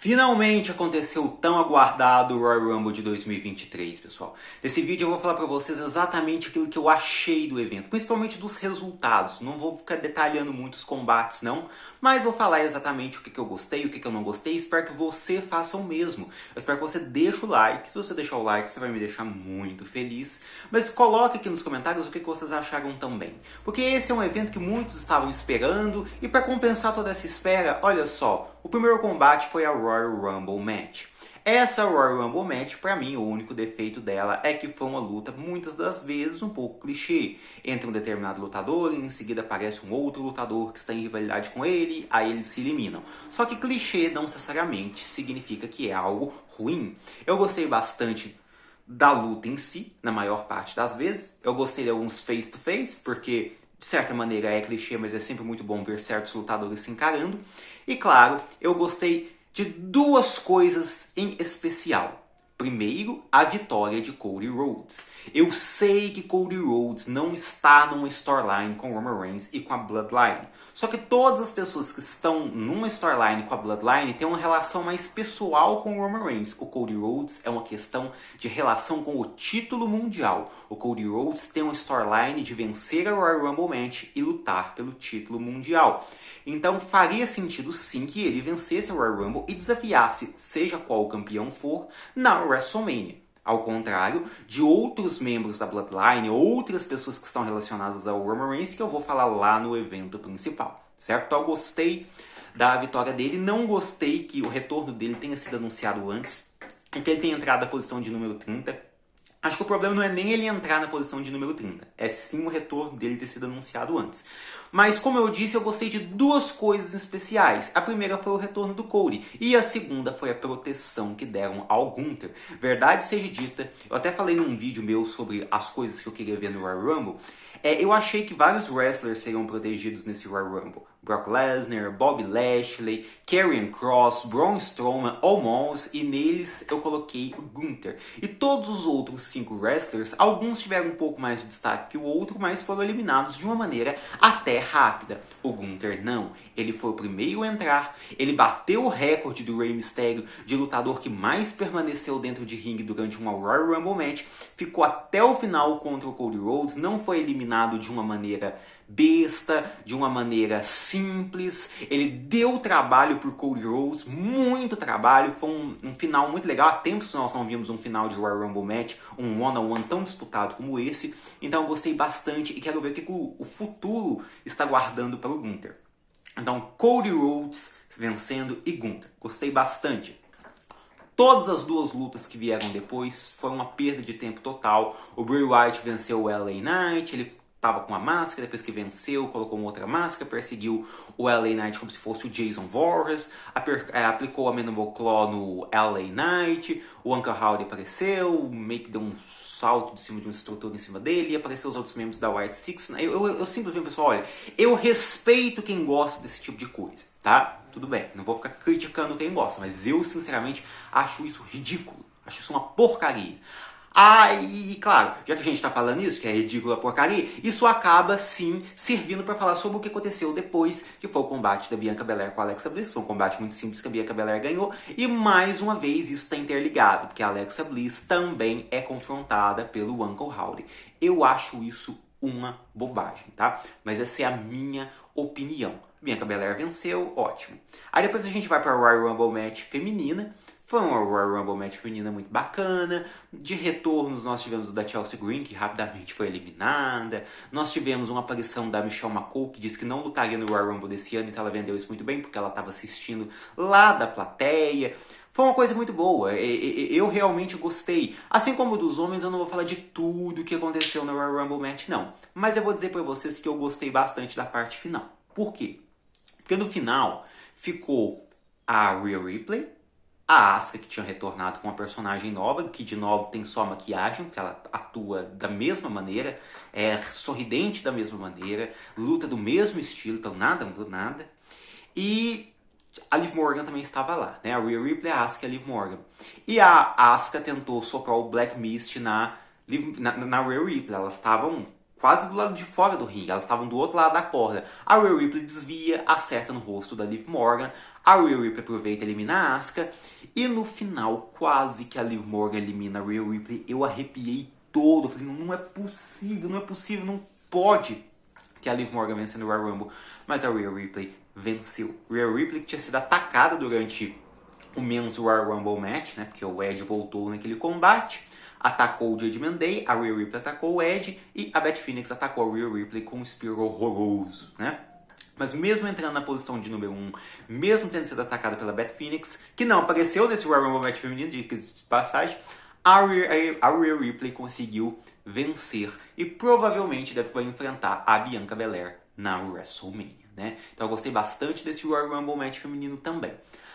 Finalmente aconteceu o tão aguardado Royal Rumble de 2023, pessoal. Nesse vídeo eu vou falar pra vocês exatamente aquilo que eu achei do evento, principalmente dos resultados. Não vou ficar detalhando muito os combates não, mas vou falar exatamente o que eu gostei, o que eu não gostei. Espero que você faça o mesmo. Eu espero que você deixe o like. Se você deixar o like, você vai me deixar muito feliz. Mas coloque aqui nos comentários o que vocês acharam também. Porque esse é um evento que muitos estavam esperando e para compensar toda essa espera, olha só, o primeiro combate foi a Royal Rumble Match. Essa Royal Rumble Match, pra mim, o único defeito dela é que foi uma luta, muitas das vezes, um pouco clichê. Entre um determinado lutador e em seguida aparece um outro lutador que está em rivalidade com ele, aí eles se eliminam. Só que clichê não necessariamente significa que é algo ruim. Eu gostei bastante da luta em si, na maior parte das vezes. Eu gostei de alguns face-to-face, porque de certa maneira é clichê, mas é sempre muito bom ver certos lutadores se encarando. E claro, eu gostei de duas coisas em especial. Primeiro, a vitória de Cody Rhodes. Eu sei que Cody Rhodes não está numa storyline com Roman Reigns e com a Bloodline. Só que todas as pessoas que estão numa storyline com a Bloodline têm uma relação mais pessoal com o Roman Reigns. O Cody Rhodes é uma questão de relação com o título mundial. O Cody Rhodes tem uma storyline de vencer a Royal Rumble Match e lutar pelo título mundial. Então faria sentido sim que ele vencesse a Royal Rumble e desafiasse, seja qual o campeão for, na WrestleMania. Ao contrário de outros membros da Bloodline, outras pessoas que estão relacionadas ao Roman Reigns, que eu vou falar lá no evento principal, certo? Então eu gostei da vitória dele, não gostei que o retorno dele tenha sido anunciado antes, e que ele tenha entrado na posição de número 30. Acho que o problema não é nem ele entrar na posição de número 30, é sim o retorno dele ter sido anunciado antes. Mas como eu disse, eu gostei de duas coisas especiais. A primeira foi o retorno do Cody e a segunda foi a proteção que deram ao Gunther. Verdade seja dita, eu até falei num vídeo meu sobre as coisas que eu queria ver no Royal Rumble. Eu achei que vários wrestlers seriam protegidos nesse Royal Rumble. Brock Lesnar, Bobby Lashley, Karrion Kross, Braun Strowman, Omos, e neles eu coloquei o Gunther. E todos os outros 5 wrestlers, alguns tiveram um pouco mais de destaque que o outro, mas foram eliminados de uma maneira até rápida. O Gunther não, ele foi o primeiro a entrar, ele bateu o recorde do Rey Mysterio de lutador que mais permaneceu dentro de ringue durante uma Royal Rumble Match, ficou até o final contra o Cody Rhodes, não foi eliminado de uma maneira besta, de uma maneira simples. Ele deu trabalho por Cody Rhodes, muito trabalho, foi um final muito legal. Há tempos nós não vimos um final de Royal Rumble Match, um one-on-one tão disputado como esse, então eu gostei bastante e quero ver o que o futuro está guardando para o Gunther. Então Cody Rhodes vencendo e Gunther, gostei bastante. Todas as duas lutas que vieram depois foram uma perda de tempo total. O Bray Wyatt venceu o LA Knight, ele estava com uma máscara, depois que venceu, colocou uma outra máscara, perseguiu o LA Knight como se fosse o Jason Voorhees, aplicou a Mandible Claw no LA Knight, o Uncle Howdy apareceu, meio que deu um salto de cima de uma estrutura em cima dele, e apareceu os outros membros da White Six. Eu simplesmente, pessoal, olha, eu respeito quem gosta desse tipo de coisa, tá? Tudo bem, não vou ficar criticando quem gosta, mas eu, sinceramente, acho isso ridículo, acho isso uma porcaria. E claro, já que a gente está falando isso, que é ridícula porcaria, isso acaba sim servindo para falar sobre o que aconteceu depois, que foi o combate da Bianca Belair com a Alexa Bliss. Foi um combate muito simples que a Bianca Belair ganhou, e mais uma vez isso está interligado, porque a Alexa Bliss também é confrontada pelo Uncle Howdy. Eu acho isso uma bobagem, tá? Mas essa é a minha opinião. Bianca Belair venceu, ótimo. Aí depois a gente vai para a Royal Rumble Match feminina. Foi uma Royal Rumble Match feminina muito bacana. De retornos nós tivemos o da Chelsea Green, que rapidamente foi eliminada. Nós tivemos uma aparição da Michelle McCool, que disse que não lutaria no Royal Rumble desse ano, então ela vendeu isso muito bem, porque ela estava assistindo lá da plateia. Foi uma coisa muito boa, eu realmente gostei. Assim como dos homens, eu não vou falar de tudo que aconteceu no Royal Rumble Match, não. Mas eu vou dizer para vocês que eu gostei bastante da parte final. Por quê? Porque no final ficou a Rhea Ripley, a Asuka, que tinha retornado com uma personagem nova, que de novo tem só maquiagem, porque ela atua da mesma maneira, é sorridente da mesma maneira, luta do mesmo estilo, então nada mudou nada. E a Liv Morgan também estava lá, né? A Rhea Ripley, a Asuka e a Liv Morgan. E a Asuka tentou soprar o Black Mist na Rhea Ripley, elas estavam quase do lado de fora do ringue. Elas estavam do outro lado da corda. A Rhea Ripley desvia, acerta no rosto da Liv Morgan. A Rhea Ripley aproveita e elimina a Asuka. E no final, quase que a Liv Morgan elimina a Rhea Ripley. Eu arrepiei todo. Eu falei, não é possível, não pode que a Liv Morgan vença no Royal Rumble. Mas a Rhea Ripley venceu. Rhea Ripley que tinha sido atacada durante o Men's Royal Rumble Match, né? Porque o Edge voltou naquele combate. Atacou o Judgment Day, a Rhea Ripley atacou o Edge e a Beth Phoenix atacou a Rhea Ripley com um spear horroroso, né? Mas mesmo entrando na posição de número 1, mesmo tendo sido atacada pela Beth Phoenix, que não apareceu nesse Royal Rumble Match feminino, de passagem, a Rhea Ripley conseguiu vencer e provavelmente deve enfrentar a Bianca Belair na WrestleMania, né? Então eu gostei bastante desse Royal Rumble Match feminino também.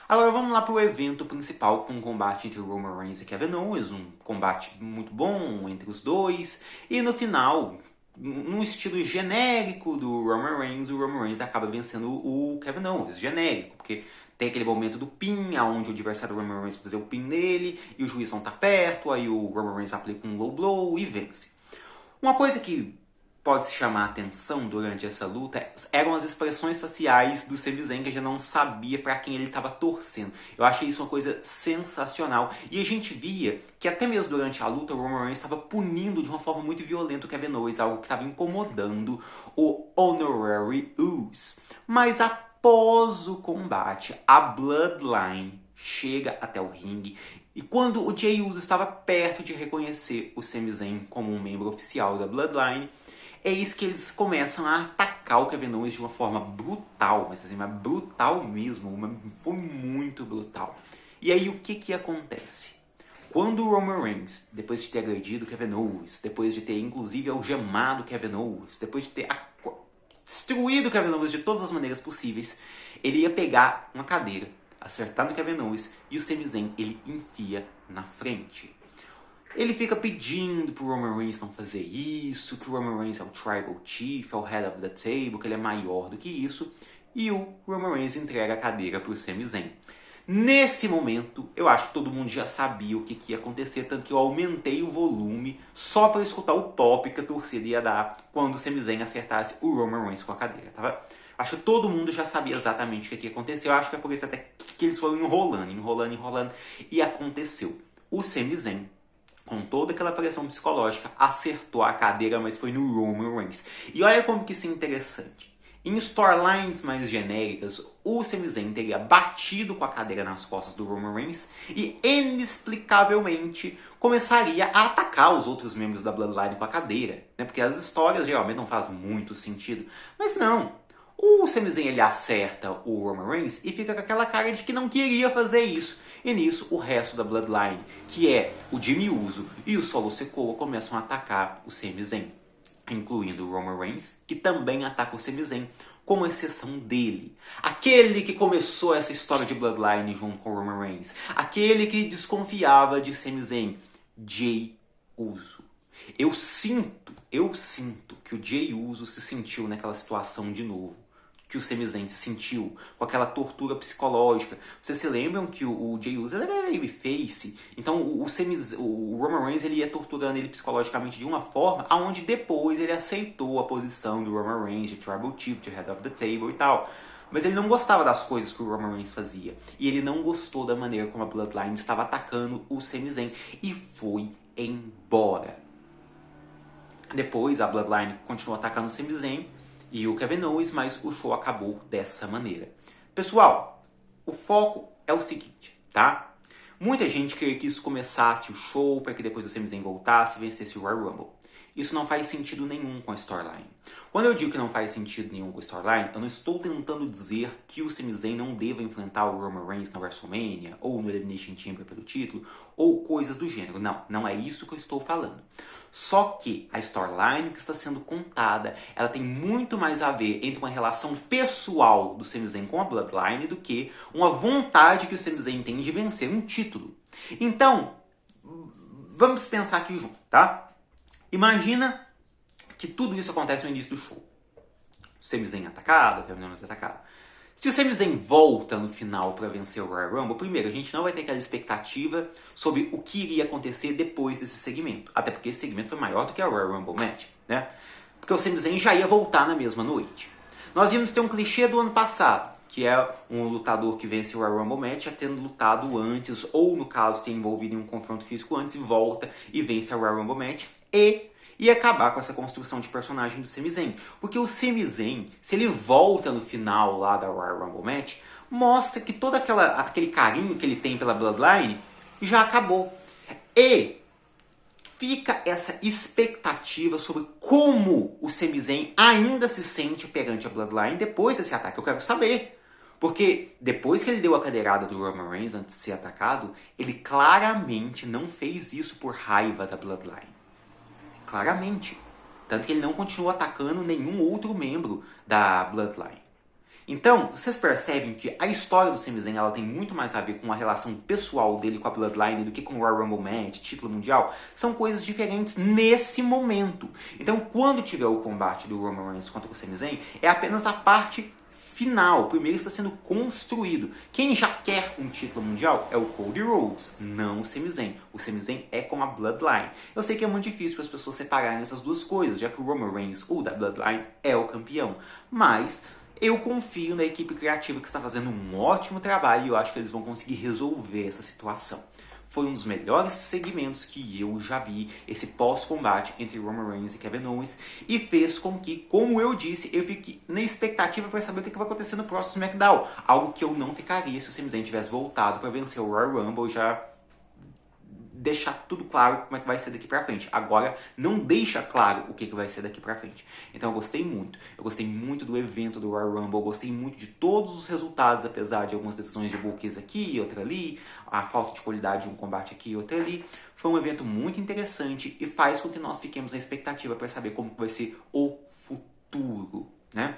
Agora vamos lá para o evento principal, com um combate entre Roman Reigns e Kevin Owens, um combate muito bom entre os dois, e no final, no estilo genérico do Roman Reigns, o Roman Reigns acaba vencendo o Kevin Owens, genérico, porque tem aquele momento do pin, onde o adversário do Roman Reigns vai fazer o pin nele, e o juiz não tá perto, aí o Roman Reigns aplica um low blow e vence. Uma coisa que pode se chamar a atenção durante essa luta eram as expressões faciais do Sami Zayn, que eu já não sabia para quem ele estava torcendo. Eu achei isso uma coisa sensacional. E a gente via que até mesmo durante a luta o Roman Reigns estava punindo de uma forma muito violenta o Kevin Owens, algo que estava incomodando o Honorary Usos. Mas após o combate, a Bloodline chega até o ringue. E quando o Jey Uso estava perto de reconhecer o Sami Zayn como um membro oficial da Bloodline, eis que eles começam a atacar o Kevin Owens de uma forma brutal, mas assim, brutal mesmo, foi muito brutal. E aí o que acontece? Quando o Roman Reigns, depois de ter agredido o Kevin Owens, depois de ter inclusive algemado o Kevin Owens, depois de ter destruído o Kevin Owens de todas as maneiras possíveis, ele ia pegar uma cadeira, acertar no Kevin Owens e o Sami Zayn ele enfia na frente. Ele fica pedindo pro Roman Reigns não fazer isso, que o Roman Reigns é o Tribal Chief, é o Head of the Table, que ele é maior do que isso. E o Roman Reigns entrega a cadeira pro Sami Zayn. Nesse momento, eu acho que todo mundo já sabia o que ia acontecer, tanto que eu aumentei o volume só para escutar o pop que a torcida ia dar quando o Sami Zayn acertasse o Roman Reigns com a cadeira, tá? Acho que todo mundo já sabia exatamente o que ia acontecer. Eu acho que é por isso até que eles foram enrolando, e aconteceu. O Sami Zayn, com toda aquela pressão psicológica, acertou a cadeira, mas foi no Roman Reigns. E olha como que isso é interessante. Em storylines mais genéricas, o Sami Zayn teria batido com a cadeira nas costas do Roman Reigns e, inexplicavelmente, começaria a atacar os outros membros da Bloodline com a cadeira, né? Porque as histórias geralmente não fazem muito sentido. Mas não. O Sami Zayn ele acerta o Roman Reigns e fica com aquela cara de que não queria fazer isso. E nisso, o resto da Bloodline, que é o Jimmy Uso e o Solo Sikoa, começam a atacar o Sami Zayn, incluindo o Roman Reigns, que também ataca o Sami Zayn, com exceção dele. Aquele que começou essa história de Bloodline junto com o Roman Reigns. Aquele que desconfiava de Sami Zayn, Jey Uso. Eu sinto que o Jey Uso se sentiu naquela situação de novo, que o Sami Zayn se sentiu, com aquela tortura psicológica. Vocês se lembram que o Jey Uso ele era babyface? Então o Roman Reigns ele ia torturando ele psicologicamente de uma forma aonde depois ele aceitou a posição do Roman Reigns de Tribal Chief, de Head of the Table e tal. Mas ele não gostava das coisas que o Roman Reigns fazia. E ele não gostou da maneira como a Bloodline estava atacando o Sami Zayn. E foi embora. Depois a Bloodline continuou atacando o Sami Zayn e o Kevin Owens, mas o show acabou dessa maneira. Pessoal, o foco é o seguinte, tá? Muita gente queria que isso começasse o show para que depois o Sami Zayn voltasse e vencesse o Royal Rumble. Isso não faz sentido nenhum com a storyline. Quando eu digo que não faz sentido nenhum com a storyline, eu não estou tentando dizer que o Sami Zayn não deva enfrentar o Roman Reigns na WrestleMania, ou no Elimination Chamber pelo título, ou coisas do gênero. Não, não é isso que eu estou falando. Só que a storyline que está sendo contada, ela tem muito mais a ver entre uma relação pessoal do Sami Zayn com a Bloodline do que uma vontade que o Sami Zayn tem de vencer um título. Então, vamos pensar aqui junto, tá? Imagina que tudo isso acontece no início do show. O Sami Zayn atacado, o Kevin Owens atacado. Se o Sami Zayn volta no final para vencer o Royal Rumble, primeiro, a gente não vai ter aquela expectativa sobre o que iria acontecer depois desse segmento. Até porque esse segmento foi maior do que a Royal Rumble Match, né? porque o Sami Zayn já ia voltar na mesma noite. Nós íamos ter um clichê do ano passado, que é um lutador que vence o Royal Rumble Match já tendo lutado antes, ou no caso, ter envolvido em um confronto físico antes e volta e vence o Royal Rumble Match, e acabar com essa construção de personagem do Sami Zayn. Porque o Sami Zayn, se ele volta no final lá da Royal Rumble Match, mostra que todo aquele carinho que ele tem pela Bloodline já acabou. E fica essa expectativa sobre como o Sami Zayn ainda se sente perante a Bloodline depois desse ataque. Eu quero saber. Porque depois que ele deu a cadeirada do Roman Reigns antes de ser atacado, ele claramente não fez isso por raiva da Bloodline. Claramente. Tanto que ele não continuou atacando nenhum outro membro da Bloodline. Então, vocês percebem que a história do Sami Zayn ela tem muito mais a ver com a relação pessoal dele com a Bloodline do que com o Royal Rumble Match, título mundial. São coisas diferentes nesse momento. Então, quando tiver o combate do Roman Reigns contra o Sami Zayn, é apenas a parte final. Primeiro está sendo construído. Quem já quer um título mundial é o Cody Rhodes, não o Sami Zayn. O Sami Zayn é com a Bloodline. Eu sei que é muito difícil para as pessoas separarem essas duas coisas, já que o Roman Reigns, o da Bloodline, é o campeão. Mas eu confio na equipe criativa que está fazendo um ótimo trabalho e eu acho que eles vão conseguir resolver essa situação. Foi um dos melhores segmentos que eu já vi, esse pós-combate entre Roman Reigns e Kevin Owens, e fez com que, como eu disse, eu fique na expectativa para saber o que vai acontecer no próximo SmackDown. Algo que eu não ficaria se o Sami Zayn tivesse voltado para vencer o Royal Rumble e já deixar tudo claro como é que vai ser daqui pra frente. Agora, não deixa claro o que vai ser daqui pra frente. Então eu gostei muito. Eu gostei muito do evento do Royal Rumble, eu gostei muito de todos os resultados, apesar de algumas decisões de bookings aqui e outra ali, a falta de qualidade de um combate aqui e outra ali. Foi um evento muito interessante e faz com que nós fiquemos na expectativa para saber como vai ser o futuro, né?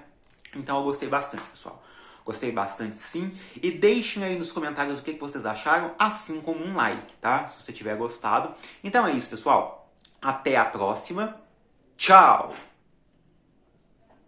Então eu gostei bastante, pessoal. Gostei bastante, sim. E deixem aí nos comentários o que vocês acharam, assim como um like, tá? Se você tiver gostado. Então é isso, pessoal. Até a próxima. Tchau!